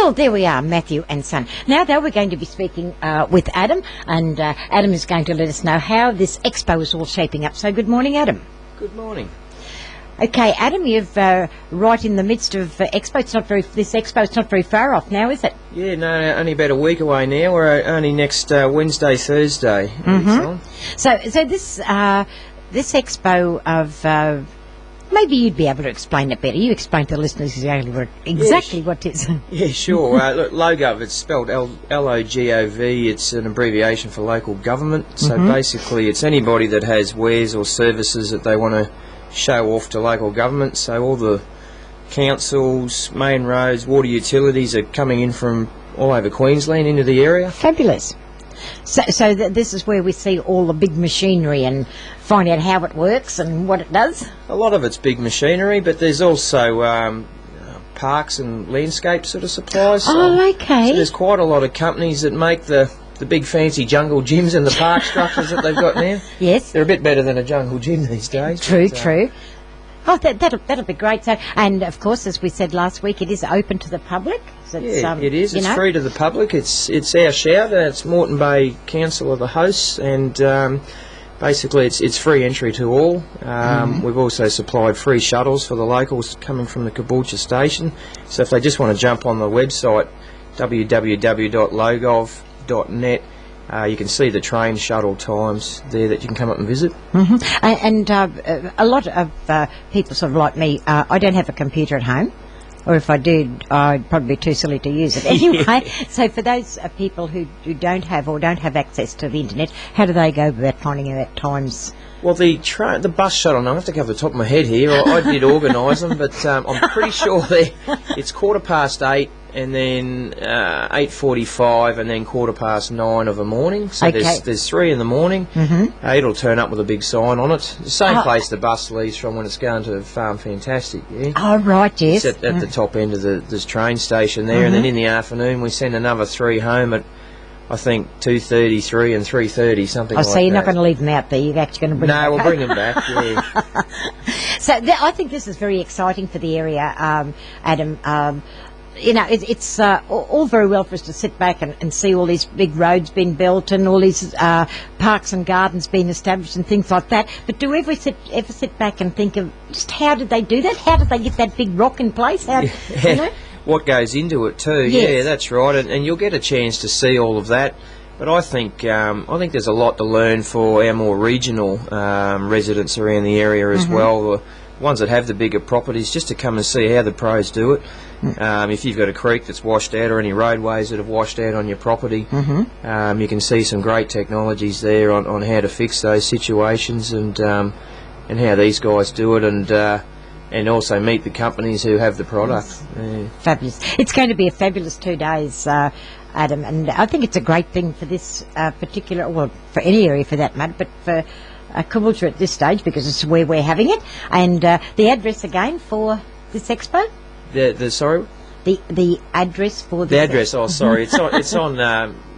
Well, there we are, Matthew and Son. Now, though, we're going to be speaking with Adam, and Adam is going to let us know how this expo is all shaping up. So, good morning, Adam. Good morning. Okay, Adam, you're right in the midst of expo. This expo is not very far off now, is it? Yeah, no, only about a week away now. We're only next Wednesday, Thursday. So this expo of maybe you'd be able to explain it better. You explain to the listeners exactly what it is. Yeah, sure. Look, Logov, it's spelled Logov. It's an abbreviation for local government. So basically, it's anybody that has wares or services that they want to show off to local government. So all the councils, main roads, water utilities are coming in from all over Queensland into the area. Fabulous. So this is where we see all the big machinery and find out how it works and what it does? A lot of it's big machinery, but there's also parks and landscape sort of supplies. Okay. So there's quite a lot of companies that make the big fancy jungle gyms and the park structures that they've got now. Yes. They're a bit better than a jungle gym these days. True. Oh, that'll be great. So, and of course, as we said last week, it is open to the public. So yeah, it is. It's free to the public. It's our shout. It's Moreton Bay Council are the hosts, and basically it's free entry to all. We've also supplied free shuttles for the locals coming from the Caboolture station. So if they just want to jump on the website www.logov.net, you can see the train shuttle times there that you can come up and visit. And a lot of people sort of like me, I don't have a computer at home, or if I did, I'd probably be too silly to use it anyway. So for those people who don't have access to the internet, how do they go about finding out times? Well, the bus shuttle, now I have to cover the top of my head here. I did organise them, but I'm pretty sure it's 8:15, and then 8:45, and then 9:15 of the morning. So there's 3 in the morning. It'll turn up with a big sign on it. The same place the bus leaves from when it's going to Farm Fantastic. Yeah. Oh, right, yes. It's at the top end of this train station there, and then in the afternoon we send another 3 home at, I think, 2:30, 3 and 3:30, something like that. So you're not going to leave them out there, you're actually going to bring them back? No, we'll bring them back, yeah. So I think this is very exciting for the area, Adam. It's all very well for us to sit back and see all these big roads being built and all these parks and gardens being established and things like that. But do we ever sit back and think of just how did they do that? How did they get that big rock in place? What goes into it too? Yes. Yeah, that's right. And you'll get a chance to see all of that. But I think there's a lot to learn for our more regional residents around the area as well. The ones that have the bigger properties, just to come and see how the pros do it. If you've got a creek that's washed out or any roadways that have washed out on your property, you can see some great technologies there on how to fix those situations and how these guys do it, and also meet the companies who have the product. Yeah. Fabulous. It's going to be a fabulous 2 days, Adam, and I think it's a great thing for this particular, well, for any area for that matter, but for Caboolture at this stage because it's where we're having it. And the address again for this expo? Sorry? The address for the address. Oh, sorry. It's on.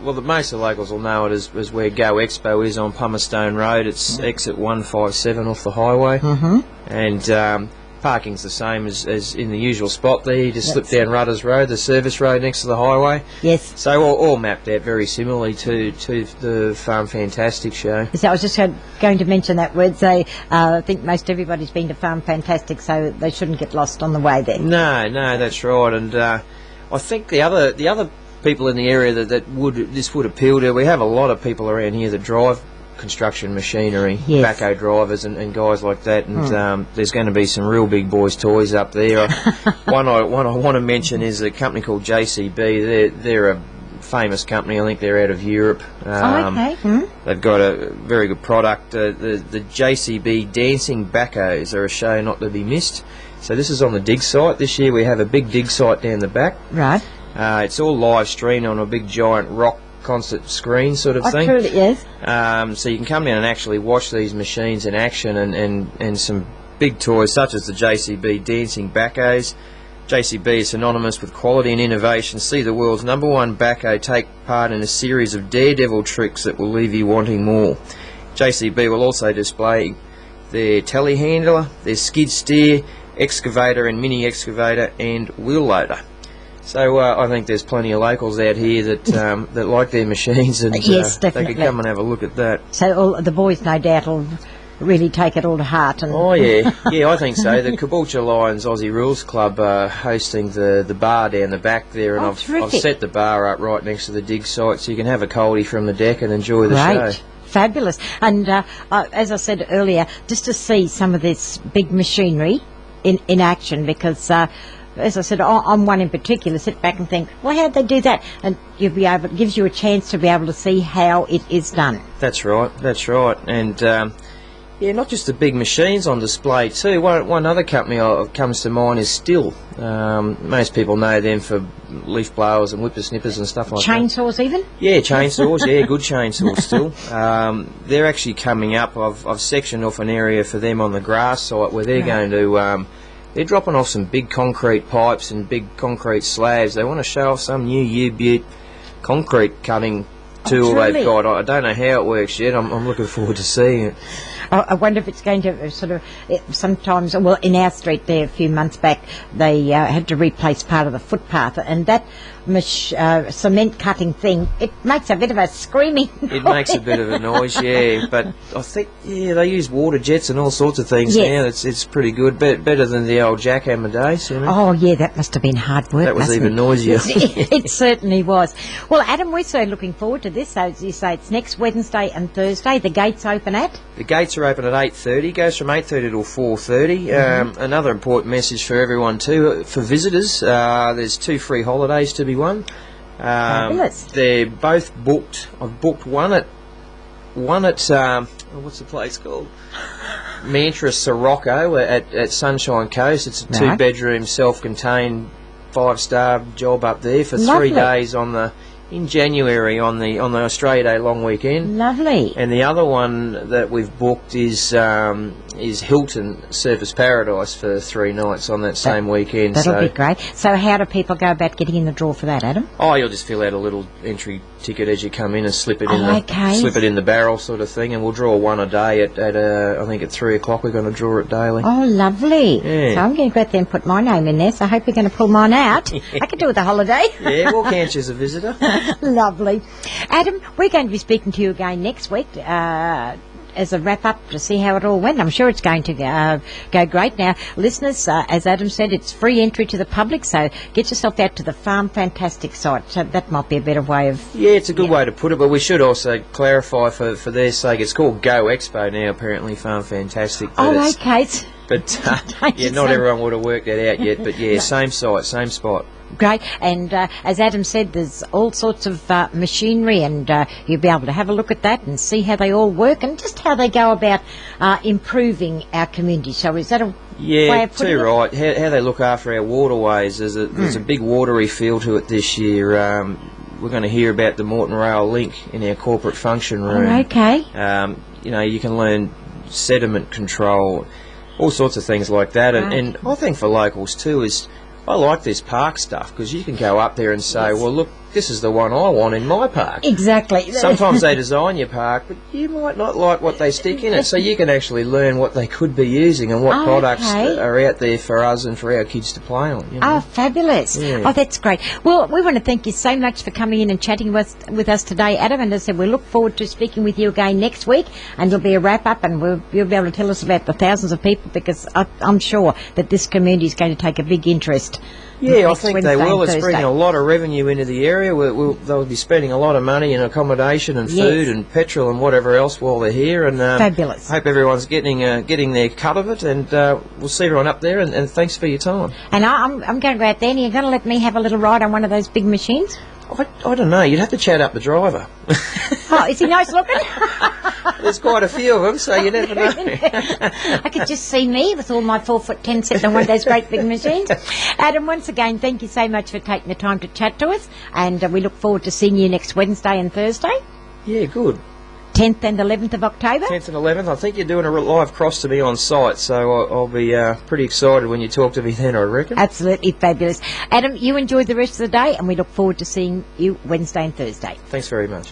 Most of the locals will know it as where Go Expo is on Pummerstone Road. It's exit 157 off the highway, and parking's the same as in the usual spot there. You just slip down Rudders Road, the service road next to the highway. Yes. So all mapped out very similarly to the Farm Fantastic show. So I was just going to mention that word. So I think most everybody's been to Farm Fantastic, so they shouldn't get lost on the way there. No, that's right. And I think the other people in the area that this would appeal to. We have a lot of people around here that drive construction machinery, backhoe drivers and guys like that, and there's going to be some real big boys toys up there. One I want to mention is a company called JCB. They're a famous company. I think they're out of Europe. They've got a very good product. The JCB dancing backhoes are a show not to be missed. So this is on the dig site. This year we have a big dig site down the back. Right. It's all live streamed on a big giant rock concert screen sort of thing. Truly, yes. So you can come down and actually watch these machines in action and some big toys such as the JCB dancing backhoes. JCB is synonymous with quality and innovation. See the world's #1 backhoe take part in a series of daredevil tricks that will leave you wanting more. JCB will also display their telehandler, their skid steer, excavator and mini excavator and wheel loader. So I think there's plenty of locals out here that that like their machines, and Yes, they definitely. could come and have a look at that. So all the boys, no doubt, will really take it all to heart. And Oh yeah, yeah, I think so. The Caboolture Lions Aussie Rules Club are hosting the bar down the back there, and Oh, I've terrific. set the bar up right next to the dig site, so you can have a coldie from the deck and enjoy the Great. show. Fabulous. And as I said earlier, just to see some of this big machinery in action, because as I said, I'm one in particular, sit back and think, well, how'd they do that? And you'll be able, it gives you a chance to be able to see how it is done. That's right, and yeah, not just the big machines on display too. One other company comes to mind is Still. Most people know them for leaf blowers and whippersnippers and stuff like that. Chainsaws even? Yeah, chainsaws. Yeah, good chainsaws still. They're actually coming up. I've sectioned off an area for them on the grass site where they're going to. They're dropping off some big concrete pipes and big concrete slabs. They want to show off some new U-Butte concrete cutting tool they've got. I don't know how it works yet. I'm looking forward to seeing it. I wonder if it's going to sort of, sometimes, well, in our street there a few months back, they had to replace part of the footpath, and that cement cutting thing, it makes a bit of a screaming noise. It makes a bit of a noise, yeah, but I think, they use water jets and all sorts of things now. It's pretty good, better than the old jackhammer days, you know. Oh, yeah, that must have been hard work. That was even noisier. It certainly was. Well, Adam, we're so looking forward to this. So, as you say, it's next Wednesday and Thursday. The gates open at? The gates are open at 8:30. Goes from 8:30 till 4:30. Another important message for everyone too, for visitors. There's 2 free holidays to be won. Fabulous. They're both booked. I've booked one at what's the place called? Mantra Sirocco at Sunshine Coast. It's a 2-bedroom, self-contained, 5-star job up there for Lovely. 3 days in January on the Australia Day long weekend. Lovely. And the other one that we've booked is Hilton Surfers Paradise for 3 nights on that same weekend. That'll be great. So how do people go about getting in the draw for that, Adam? Oh, you'll just fill out a little entry ticket as you come in and slip it in the barrel sort of thing, and we'll draw one a day at I think at 3 o'clock we're going to draw it daily. Oh, lovely. Yeah. So I'm going to go out there and put my name in there, so I hope you're going to pull mine out. I could do with a holiday. Yeah, we'll count you as a visitor. Lovely. Adam, we're going to be speaking to you again next week as a wrap-up to see how it all went. I'm sure it's going to go great. Now, listeners, as Adam said, it's free entry to the public, so get yourself out to the Farm Fantastic site. So that might be a better way of... Yeah, it's a good way to put it, but we should also clarify for their sake, it's called Go Expo now, apparently, Farm Fantastic. Oh, okay. But, not everyone would have worked that out yet, but yeah, same site, same spot. Great, and as Adam said, there's all sorts of machinery, and you'll be able to have a look at that and see how they all work and just how they go about improving our community. So is that a way of putting it? Yeah, too right. How they look after our waterways. There's a big watery feel to it this year. We're going to hear about the Moreton Rail Link in our corporate function room. Oh, okay. You can learn sediment control, all sorts of things like that. And I think for locals too is... I like this park stuff because you can go up there and say, well, look, this is the one I want in my park. Exactly. Sometimes they design your park, but you might not like what they stick in it, so you can actually learn what they could be using and what products are out there for us and for our kids to play on. You know? Oh, fabulous. Yeah. Oh, that's great. Well, we want to thank you so much for coming in and chatting with us today, Adam. And as I said, we look forward to speaking with you again next week, and there'll be a wrap-up, and you'll be able to tell us about the thousands of people, because I'm sure that this community is going to take a big interest. Yeah, I think they will. It's bringing a lot of revenue into the area. They'll be spending a lot of money in accommodation and food and petrol and whatever else while they're here. And fabulous. Hope everyone's getting their cut of it. And we'll see everyone up there. And thanks for your time. And I'm going to go out there, and you're going to let me have a little ride on one of those big machines? I don't know. You'd have to chat up the driver. Oh, is he nice looking? There's quite a few of them, so you never know. I could just see me with all my 4'10" sitting on one of those great big machines. Adam, once again, thank you so much for taking the time to chat to us, and we look forward to seeing you next Wednesday and Thursday. Yeah, good. 10th and 11th of October? 10th and 11th. I think you're doing a live cross to me on site, so I'll be pretty excited when you talk to me then, I reckon. Absolutely fabulous. Adam, you enjoy the rest of the day, and we look forward to seeing you Wednesday and Thursday. Thanks very much.